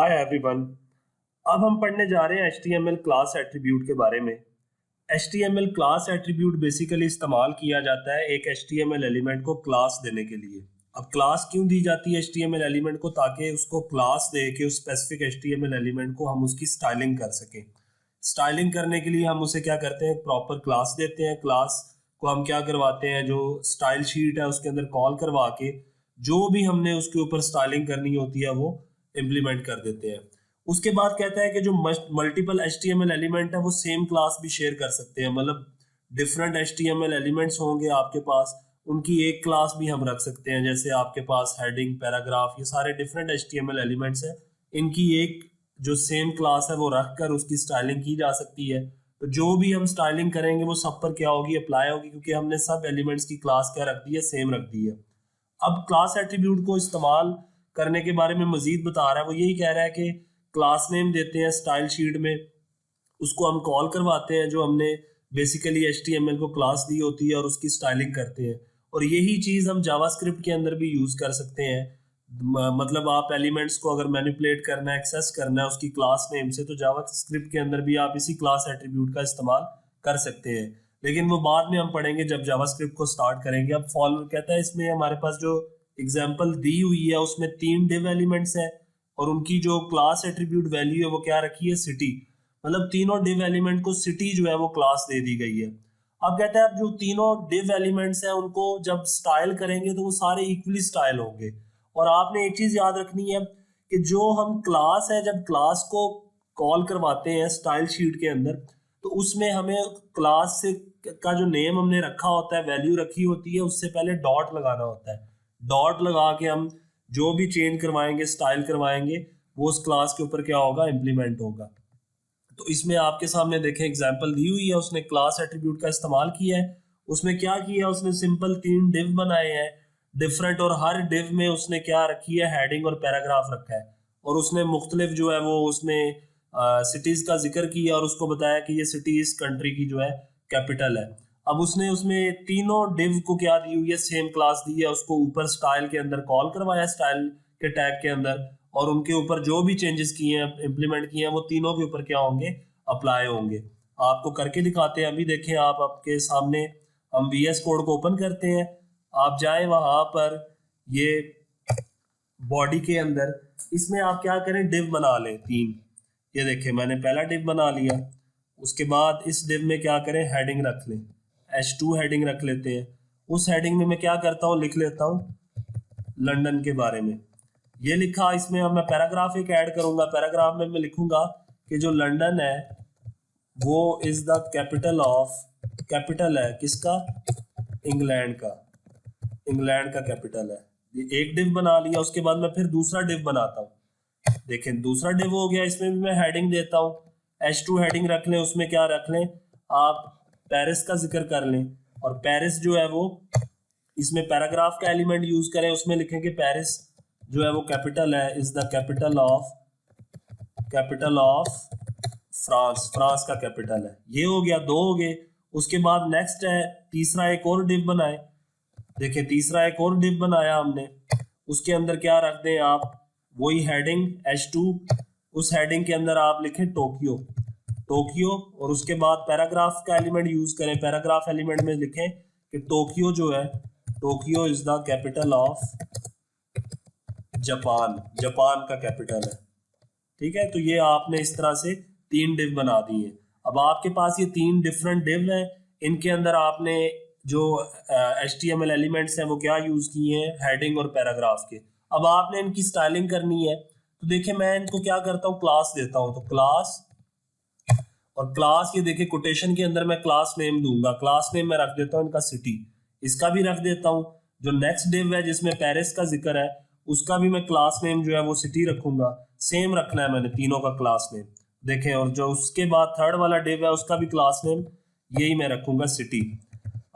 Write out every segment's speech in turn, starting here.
Hi everyone. अब हम पढ़ने जा रहे हैं HTML क्लास एट्रीब्यूट के बारे में। HTML क्लास एट्रीब्यूट बेसिकली इस्तेमाल किया जाता है एक HTML एलिमेंट को क्लास देने के लिए। अब क्लास क्यों दी जाती है HTML एलिमेंट को? ताकि उसको क्लास दे के उस स्पेसिफिक HTML एलिमेंट को हम उसकी स्टाइलिंग कर सकें। स्टाइलिंग करने के लिए हम उसे क्या करते हैं, प्रॉपर क्लास देते हैं। क्लास को हम क्या करवाते हैं, जो स्टाइल शीट है उसके अंदर कॉल करवा के जो भी हमने उसके ऊपर स्टाइलिंग करनी होती है वो इम्प्लीमेंट कर देते हैं। उसके बाद कहता है कि जो मल्टीपल HTML एलिमेंट है वो सेम क्लास भी शेयर कर सकते हैं। मतलब डिफरेंट HTML एलिमेंट्स होंगे आपके पास, उनकी एक क्लास भी हम रख सकते हैं। जैसे आपके पास हेडिंग, पैराग्राफ, ये सारे डिफरेंट HTML एलिमेंट्स हैं, इनकी एक जो सेम क्लास है वो रख कर उसकी स्टाइलिंग की जा सकती है। तो जो भी हम स्टाइलिंग करेंगे वो सब पर क्या होगी, अप्लाई होगी, क्योंकि हमने सब एलिमेंट्स की क्लास क्या रख दी है, सेम रख दी है। अब क्लास एट्रीब्यूट को इस्तेमाल करने के बारे में मजीद बता रहा है। वो यही कह रहा है कि क्लास नेम देते हैं स्टाइल शीट में, उसको हम कॉल करवाते हैं जो हमने बेसिकली HTML को क्लास दी होती है और उसकी स्टाइलिंग करते हैं। और यही चीज़ हम जावास्क्रिप्ट के अंदर भी यूज़ कर सकते हैं। मतलब आप एलिमेंट्स को अगर मैनिपुलेट करना है, एक्सेस करना है उसकी क्लास नेम से, तो जावास्क्रिप्ट के अंदर भी आप इसी क्लास एट्रीब्यूट का इस्तेमाल कर सकते हैं। लेकिन वो बाद में हम पढ़ेंगे जब जावास्क्रिप्ट को स्टार्ट करेंगे। अब फॉलो कहता है, इसमें हमारे पास जो एग्जांपल दी हुई है उसमें 3 डिव एलिमेंट्स हैं और उनकी जो क्लास एट्रीब्यूट वैल्यू है वो क्या रखी है, सिटी। मतलब तीनों डिव एलिमेंट को सिटी जो है वो क्लास दे दी गई है। अब कहता है अब जो तीनों डिव एलिमेंट्स हैं उनको जब स्टाइल करेंगे तो वो सारे इक्वली स्टाइल होंगे। और आपने एक चीज याद रखनी है कि जो हम क्लास है, जब क्लास को कॉल करवाते हैं स्टाइल शीट के अंदर, तो उसमें हमें क्लास से का जो नेम हमने रखा होता है, वैल्यू रखी होती है, उससे पहले डॉट लगाना होता है। डॉट लगा के हम जो भी चेंज करवाएंगे, स्टाइल करवाएंगे, वो उस क्लास के ऊपर क्या होगा, इंप्लीमेंट होगा। तो इसमें आपके सामने देखें एग्जांपल दी हुई है, उसने क्लास एट्रीब्यूट का इस्तेमाल किया है। उसमें क्या किया, उसने सिंपल 3 डिव बनाए हैं डिफरेंट, और हर डिव में उसने क्या रखी है, हेडिंग और पैराग्राफ रखा है। और उसने मुख्तलिफ जो है वो उसने सिटीज का जिक्र किया और उसको बताया कि ये सिटी इस कंट्री की जो है कैपिटल है। अब उसने उसमें तीनों डिव को क्या दी हुई है, सेम क्लास दी है। उसको ऊपर स्टाइल के अंदर कॉल करवाया, स्टाइल के टैग के अंदर, और उनके ऊपर जो भी चेंजेस किए हैं, इंप्लीमेंट किए हैं, वो तीनों के ऊपर क्या होंगे, अप्लाई होंगे। आपको करके दिखाते हैं। अभी देखें आप, आपके सामने हम VS कोड को ओपन करते हैं। आप जाएं वहां पर, ये बॉडी के अंदर, इसमें आप क्या करें, डिव बना लें 3। ये देखें मैंने पहला डिव बना लिया। उसके बाद इस डिव में क्या करें, हेडिंग रख लें, H2 हेडिंग रख लेते हैं। उस हेडिंग में मैं क्या करता हूँ, लिख लेता हूँ लंदन के बारे में। ये लिखा, इसमें अब मैं पैराग्राफ एक ऐड करूंगा। पैराग्राफ में मैं लिखूंगा कि जो लंदन है वो is the capital of, capital है किसका, इंग्लैंड का, इंग्लैंड का कैपिटल है। ये एक डिव बना लिया। उसके बाद मैं फिर दूसरा डिव बनाता हूँ। देखें दूसरा डिव हो गया, इसमें भी मैं हेडिंग देता हूँ, H2 हेडिंग रख लें। उसमें क्या रख लें आप, पेरिस का जिक्र कर लें। और पेरिस जो है वो, इसमें पैराग्राफ का एलिमेंट यूज करें, उसमें लिखें कि पेरिस जो है वो कैपिटल है, is the capital of, capital of France, France का कैपिटल है। ये हो गया, 2 हो गए। उसके बाद नेक्स्ट है तीसरा, एक और डिव बनाए। देखिए तीसरा एक और डिव बनाया हमने। उसके अंदर क्या रख दें आप, वही हेडिंग H2, उस हेडिंग के अंदर आप लिखें टोक्यो, टोक्यो। और उसके बाद पैराग्राफ का एलिमेंट यूज करें। पैराग्राफ एलिमेंट में लिखें कि टोक्यो जो है, Tokyo is the capital of Japan, Japan का कैपिटल है। ठीक है, तो ये आपने इस तरह से 3 डिव बना दिए। अब आपके पास ये 3 डिफरेंट डिव हैं, इनके अंदर आपने जो HTML एलिमेंट्स हैं वो क्या यूज किए हैं, हेडिंग और पैराग्राफ के। अब आपने इनकी स्टाइलिंग करनी है, तो देखिए मैं इनको क्या करता हूँ, क्लास देता हूँ। तो क्लास, और क्लास ये देखिए कोटेशन के अंदर मैं क्लास नेम दूंगा। क्लास नेम मैं रख देता हूँ इनका सिटी, इसका भी रख देता हूँ। जो नेक्स्ट डिव है जिसमें पेरिस का जिक्र है, उसका भी मैं क्लास नेम जो है वो सिटी रखूंगा। सेम रखना है मैंने तीनों का क्लास नेम, देखें। और जो उसके बाद थर्ड वाला डिव है उसका भी क्लास नेम यही मैं रखूंगा, सिटी।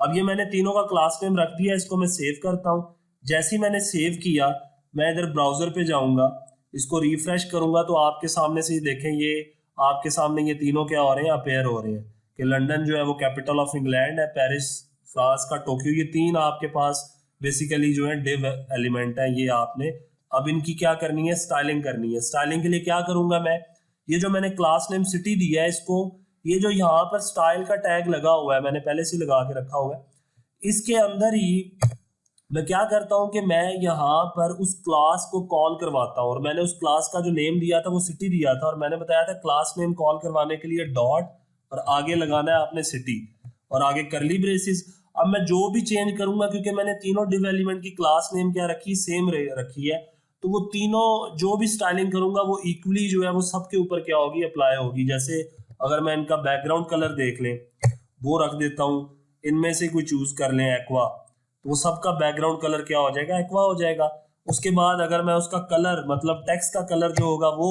अब ये मैंने तीनों का क्लास नेम रख दिया, इसको मैं सेव करता हूँ। जैसे ही मैंने सेव किया, मैं इधर ब्राउजर पे जाऊंगा, इसको रिफ्रेश करूंगा, तो आपके सामने से ही देखें, ये आपके सामने ये तीनों क्या हो रहे हैं, अपेयर हो रहे हैं कि लंदन जो है वो कैपिटल ऑफ इंग्लैंड है, पेरिस फ्रांस का, टोक्यो, ये 3 आपके पास बेसिकली जो है डिव एलिमेंट है, ये आपने अब इनकी क्या करनी है, स्टाइलिंग करनी है। स्टाइलिंग के लिए क्या करूंगा मैं, ये जो मैंने क्लास नेम सिटी दिया है इसको, ये जो यहाँ पर स्टाइल का टैग लगा हुआ है मैंने पहले से लगा के रखा हुआ है, इसके अंदर ही मैं क्या करता हूँ कि मैं यहाँ पर उस क्लास को कॉल करवाता हूँ। और मैंने उस क्लास का जो नेम दिया था वो सिटी दिया था, और मैंने बताया था क्लास नेम कॉल करवाने के लिए डॉट और आगे लगाना है आपने सिटी और आगे करली ब्रेसिस। अब मैं जो भी चेंज करूंगा, क्योंकि मैंने तीनों डिव एलिमेंट की क्लास नेम क्या रखी, सेम रखी है, तो वो तीनों जो भी स्टाइलिंग करूंगा वो इक्वली जो है वो सबके ऊपर क्या होगी, अप्लाई होगी। जैसे अगर मैं इनका बैकग्राउंड कलर देख लें, वो रख देता हूँ, इनमें से कोई चूज कर लें एक्वा, तो वो सबका बैकग्राउंड कलर क्या हो जाएगा, एक्वा हो जाएगा। उसके बाद अगर मैं उसका कलर मतलब टेक्स्ट का कलर जो होगा वो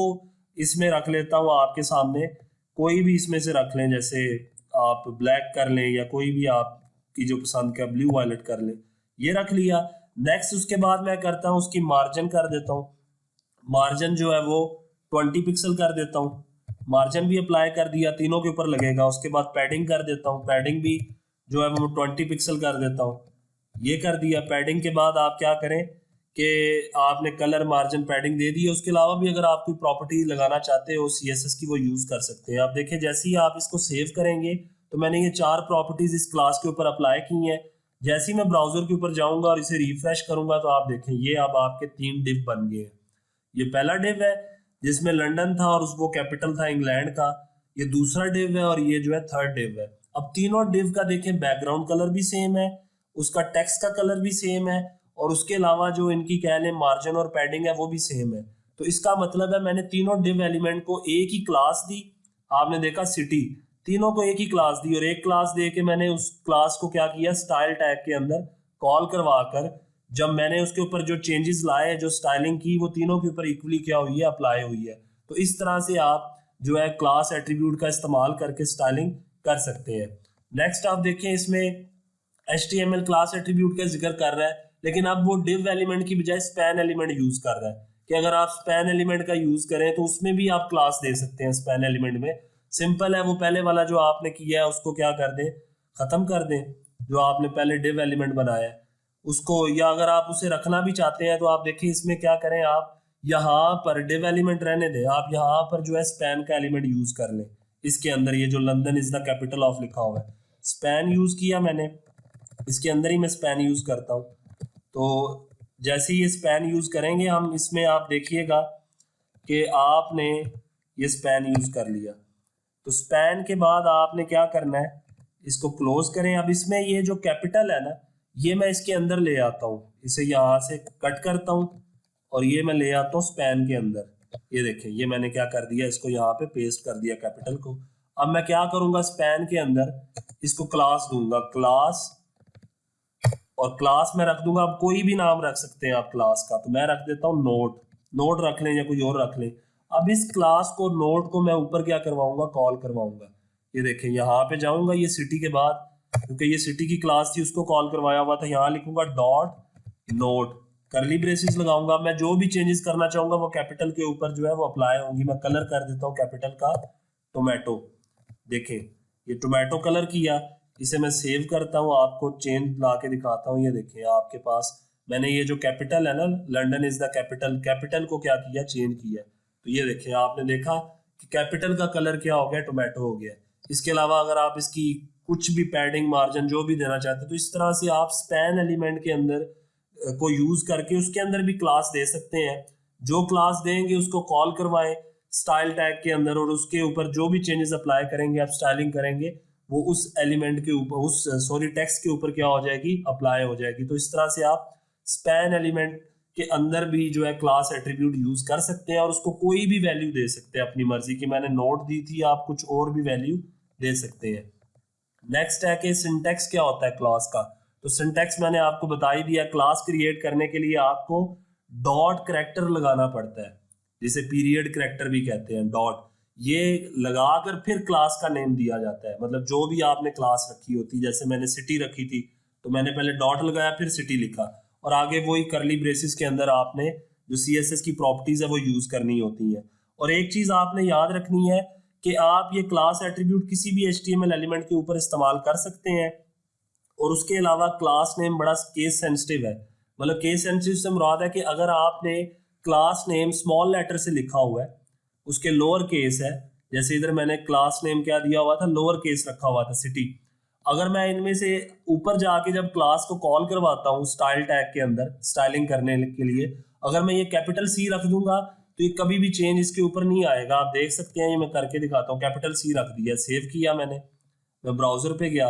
इसमें रख लेता हूँ आपके सामने, कोई भी इसमें से रख लें, जैसे आप ब्लैक कर लें या कोई भी आपकी जो पसंद का ब्लू वायलेट कर लें, ये रख लिया। नेक्स्ट उसके बाद मैं करता हूँ उसकी मार्जिन कर देता हूँ, मार्जिन जो है वो 20 पिक्सल कर देता हूँ, मार्जिन भी अप्लाई कर दिया, तीनों के ऊपर लगेगा। उसके बाद पैडिंग कर देता हूँ, पैडिंग भी जो है वो 20 पिक्सल कर देता हूँ, ये कर दिया। पैडिंग के बाद आप क्या करें कि आपने कलर मार्जिन पैडिंग दे दी है। उसके अलावा भी अगर आप कोई प्रॉपर्टी लगाना चाहते हो CSS की, वो यूज कर सकते हैं। आप देखें जैसे ही आप इसको सेव करेंगे तो मैंने ये 4 प्रॉपर्टीज इस क्लास के ऊपर अप्लाई की हैं। जैसे ही मैं ब्राउजर के ऊपर जाऊंगा और इसे रिफ्रेश करूंगा तो आप देखें ये अब आपके 3 डिव बन गए हैं। ये पहला डिव है जिसमें लंदन था और वो कैपिटल था इंग्लैंड का, ये दूसरा डिव है और ये जो है थर्ड डिव है। अब तीनों डिव का देखें बैकग्राउंड कलर भी सेम है, उसका टेक्स्ट का कलर भी सेम है, और उसके अलावा जो इनकी कह लें मार्जिन और पैडिंग है वो भी सेम है। तो इसका मतलब है मैंने तीनों डिव एलिमेंट को एक ही क्लास दी, आपने देखा सिटी, तीनों को एक ही क्लास दी, और एक क्लास दे के मैंने उस क्लास को क्या किया, स्टाइल टैग के अंदर कॉल करवा कर जब मैंने उसके ऊपर जो चेंजेस लाए, जो स्टाइलिंग की, वो तीनों के ऊपर इक्वली क्या हुई है, अप्लाई हुई है। तो इस तरह से आप जो है क्लास एट्रीब्यूट का इस्तेमाल करके स्टाइलिंग कर सकते हैं। नेक्स्ट आप देखें इसमें HTML क्लास एट्रीब्यूट का जिक्र कर रहा है, लेकिन अब वो डिव एलिमेंट की बजाय स्पैन एलिमेंट यूज कर रहा है कि अगर आप स्पैन एलिमेंट का यूज करें तो उसमें भी आप क्लास दे सकते हैं। स्पैन एलिमेंट में सिंपल है, वो पहले वाला जो आपने किया है उसको क्या कर दें, खत्म कर दें, जो आपने पहले डिव एलिमेंट बनाया है उसको, या अगर आप उसे रखना भी चाहते हैं तो आप देखिए इसमें क्या करें, आप यहाँ पर डिव एलिमेंट रहने दें, आप यहाँ पर जो है स्पैन का एलिमेंट यूज कर लें। इसके अंदर ये जो London is the capital of लिखा हुआ है, स्पैन यूज किया मैंने, इसके अंदर ही मैं स्पैन यूज करता हूँ। तो जैसे ही ये स्पैन यूज करेंगे हम, इसमें आप देखिएगा कि आपने ये स्पैन यूज कर लिया। तो स्पैन के बाद आपने क्या करना है, इसको क्लोज करें। अब इसमें ये जो कैपिटल है ना, ये मैं इसके अंदर ले आता हूँ, इसे यहाँ से कट करता हूँ और ये मैं ले आता हूँ स्पैन के अंदर। ये देखें ये मैंने क्या कर दिया, इसको यहाँ पे पेस्ट कर दिया कैपिटल को। अब मैं क्या करूंगा, स्पैन के अंदर इसको क्लास दूंगा, क्लास, और क्लास में रख दूंगा, अब कोई भी नाम रख सकते हैं आप क्लास का, तो मैं रख देता हूँ नोट, नोट रख लें या कोई और रख लें। अब इस क्लास को, नोट को मैं ऊपर क्या करवाऊंगा, कॉल करवाऊंगा। ये देखें यहाँ पे जाऊंगा, ये सिटी के बाद, क्योंकि ये सिटी की क्लास थी उसको कॉल करवाया हुआ था, यहाँ लिखूंगा डॉट नोट, करली ब्रेसिस लगाऊंगा। मैं जो भी चेंजेस करना चाहूंगा वो कैपिटल के ऊपर जो है वो अप्लाई होंगी। मैं कलर कर देता हूँ कैपिटल का टोमेटो, देखें ये टोमेटो कलर किया, इसे मैं सेव करता हूँ, आपको चेंज ला के दिखाता हूँ। ये देखिए आपके पास मैंने ये जो कैपिटल है ना, London is the capital, capital को क्या किया, चेंज किया। तो ये देखिए आपने देखा कि कैपिटल का कलर क्या हो गया, टोमेटो हो गया। इसके अलावा अगर आप इसकी कुछ भी पैडिंग मार्जिन जो भी देना चाहते हैं, तो इस तरह से आप स्पैन एलिमेंट के अंदर को यूज करके उसके अंदर भी क्लास दे सकते हैं। जो क्लास देंगे उसको कॉल करवाएं स्टाइल टैग के अंदर, और उसके ऊपर जो भी चेंजेस अप्लाई करेंगे, आप स्टाइलिंग करेंगे, वो उस एलिमेंट के ऊपर, उस टेक्स्ट के ऊपर क्या हो जाएगी, अप्लाई हो जाएगी। तो इस तरह से आप स्पैन एलिमेंट के अंदर भी जो है क्लास एट्रीब्यूट यूज कर सकते हैं और उसको कोई भी वैल्यू दे सकते हैं अपनी मर्जी की। मैंने नोट दी थी, आप कुछ और भी वैल्यू दे सकते हैं। नेक्स्ट है कि सिंटैक्स क्या होता है क्लास का। तो सिंटैक्स मैंने आपको बता ही दिया, क्लास क्रिएट करने के लिए आपको डॉट करैक्टर लगाना पड़ता है, जिसे पीरियड करैक्टर भी कहते हैं, डॉट, ये लगाकर फिर क्लास का नेम दिया जाता है। मतलब जो भी आपने क्लास रखी होती, जैसे मैंने सिटी रखी थी तो मैंने पहले डॉट लगाया फिर सिटी लिखा, और आगे वही करली ब्रेसिस के अंदर आपने जो CSS की प्रॉपर्टीज है वो यूज करनी होती है। और एक चीज आपने याद रखनी है कि आप ये क्लास एट्रीब्यूट किसी भी HTML एलिमेंट के ऊपर इस्तेमाल कर सकते हैं। और उसके अलावा क्लास नेम बड़ा केस सेंसिटिव है। मतलब केस सेंसिटिव से मुराद है कि अगर आपने क्लास नेम स्मॉल लेटर से लिखा हुआ है, उसके लोअर केस है, जैसे इधर मैंने क्लास नेम क्या दिया हुआ था, लोअर केस रखा हुआ था सिटी। अगर मैं इनमें से ऊपर जाके जब क्लास को कॉल करवाता हूँ स्टाइल टैग के अंदर स्टाइलिंग करने के लिए, अगर मैं ये कैपिटल सी रख दूंगा तो ये कभी भी चेंज इसके ऊपर नहीं आएगा। आप देख सकते हैं, ये मैं करके दिखाता हूँ, कैपिटल सी रख दिया, सेव किया मैंने, मैं ब्राउजर पे गया,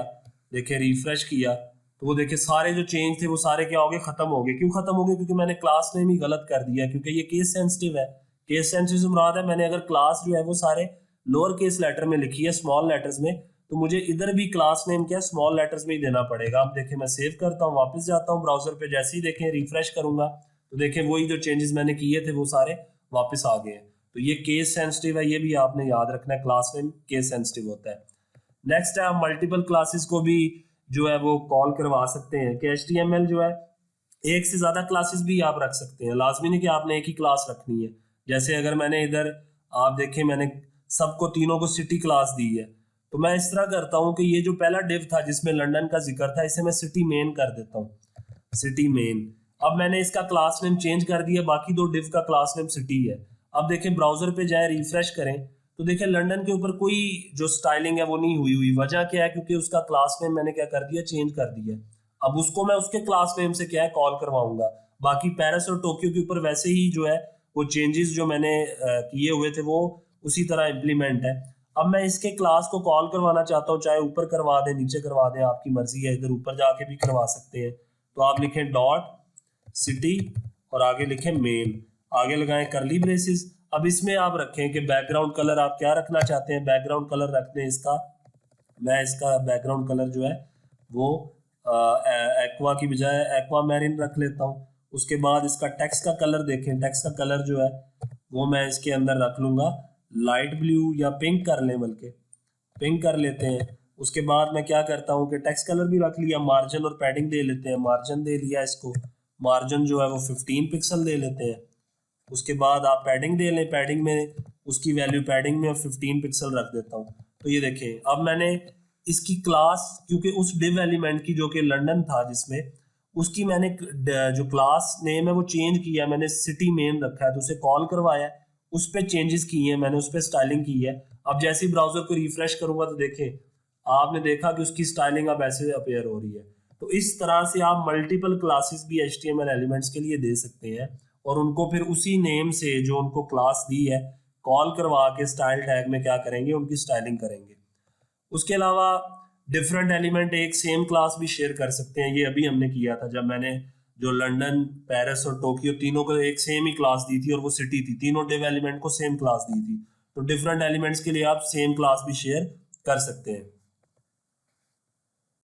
देखे रिफ्रेश किया तो वो देखे सारे जो चेंज थे वो सारे क्या हो गए, खत्म हो गए। क्यों खत्म हो गए? क्योंकि मैंने क्लास नेम ही गलत कर दिया, क्योंकि ये केस सेंसिटिव है। केस सेंसिटिव से मुराद है मैंने अगर क्लास जो है वो सारे लोअर केस लेटर में लिखी है, स्मॉल लेटर्स में, तो मुझे इधर भी क्लास नेम क्या स्मॉल लेटर्स में ही देना पड़ेगा। अब देखें मैं सेव करता हूँ, वापस जाता हूँ ब्राउजर पे, जैसे ही देखें रिफ्रेश करूंगा तो देखें वही जो चेंजेस मैंने किए थे वो सारे वापस आ गए हैं। तो ये केस सेंसिटिव है, ये भी आपने याद रखना है, क्लास नेम केस सेंसिटिव होता है। नेक्स्ट है, हम मल्टीपल क्लासेस को भी जो है वो कॉल करवा सकते हैं कि HTML जो है एक से ज्यादा क्लासेस भी आप रख सकते हैं, लाजमी नहीं कि आपने एक ही क्लास रखनी है। जैसे अगर मैंने इधर आप देखें मैंने सबको तीनों को सिटी क्लास दी है, तो मैं इस तरह करता हूँ कि ये जो पहला डिव था जिसमें लंदन का जिक्र था, इसे मैं सिटी मेन कर देता हूँ, सिटी मेन। अब मैंने इसका क्लास नेम चेंज कर दिया, बाकी दो डिव का क्लास नेम सिटी है। अब देखें ब्राउजर पे जाए, रिफ्रेश करें तो देखें लंदन के ऊपर कोई जो स्टाइलिंग है वो नहीं हुई हुई। वजह क्या है? क्योंकि उसका क्लास नेम मैंने क्या कर दिया, चेंज कर दिया। अब उसको मैं उसके क्लास नेम से क्या है कॉल करवाऊंगा। बाकी पेरिस और टोक्यो के ऊपर वैसे ही जो है वो चेंजेस जो मैंने किए हुए थे वो उसी तरह इम्प्लीमेंट है। अब मैं इसके क्लास को कॉल करवाना चाहता हूँ, चाहे ऊपर करवा दें नीचे करवा दें, आपकी मर्जी है, इधर ऊपर जाके भी करवा सकते हैं। तो आप लिखें डॉट सिटी और आगे लिखें मेन, आगे लगाएं करली ब्रेसेस। अब इसमें आप रखें कि बैकग्राउंड कलर आप क्या रखना चाहते हैं, बैकग्राउंड कलर रख दें इसका, मैं इसका बैकग्राउंड कलर जो है वो एक्वा की बजाय एक्वा मैरिन रख लेता हूँ। उसके बाद इसका टेक्स्ट का कलर देखें, टेक्स्ट का कलर जो है वो मैं इसके अंदर रख लूंगा लाइट ब्लू या पिंक कर लें, बल्कि पिंक कर लेते हैं। उसके बाद मैं क्या करता हूँ कि टेक्स्ट कलर भी रख लिया, मार्जिन और पैडिंग दे लेते हैं, मार्जिन दे लिया इसको, मार्जिन जो है वो 15 पिक्सल दे लेते हैं। उसके बाद आप पैडिंग दे लें, पैडिंग में उसकी वैल्यू पैडिंग में 15 पिक्सल रख देता हूँ। तो ये देखें अब मैंने इसकी क्लास, क्योंकि उस डिव एलिमेंट की जो कि लंदन था जिसमें, उसकी मैंने जो क्लास नेम है वो चेंज किया, मैंने सिटी मेन रखा है तो उसे कॉल करवाया, उस पर चेंजेस किए हैं मैंने, उस पर स्टाइलिंग की है। अब जैसे ही ब्राउजर को रिफ्रेश करूंगा तो देखें आपने देखा कि उसकी स्टाइलिंग अब ऐसे अपेयर हो रही है। तो इस तरह से आप मल्टीपल क्लासेस भी HTML एलिमेंट्स के लिए दे सकते हैं और उनको फिर उसी नेम से जो उनको क्लास दी है कॉल करवा के स्टाइल टैग में क्या करेंगे, उनकी स्टाइलिंग करेंगे। उसके अलावा डिफरेंट एलिमेंट एक सेम क्लास भी शेयर कर सकते हैं। ये अभी हमने किया था जब मैंने जो लंदन, पेरिस और टोक्यो तीनों को एक सेम ही क्लास दी थी और वो सिटी थी, तीनों डिव एलिमेंट को सेम क्लास दी थी। तो डिफरेंट एलिमेंट्स के लिए आप सेम क्लास भी शेयर कर सकते हैं।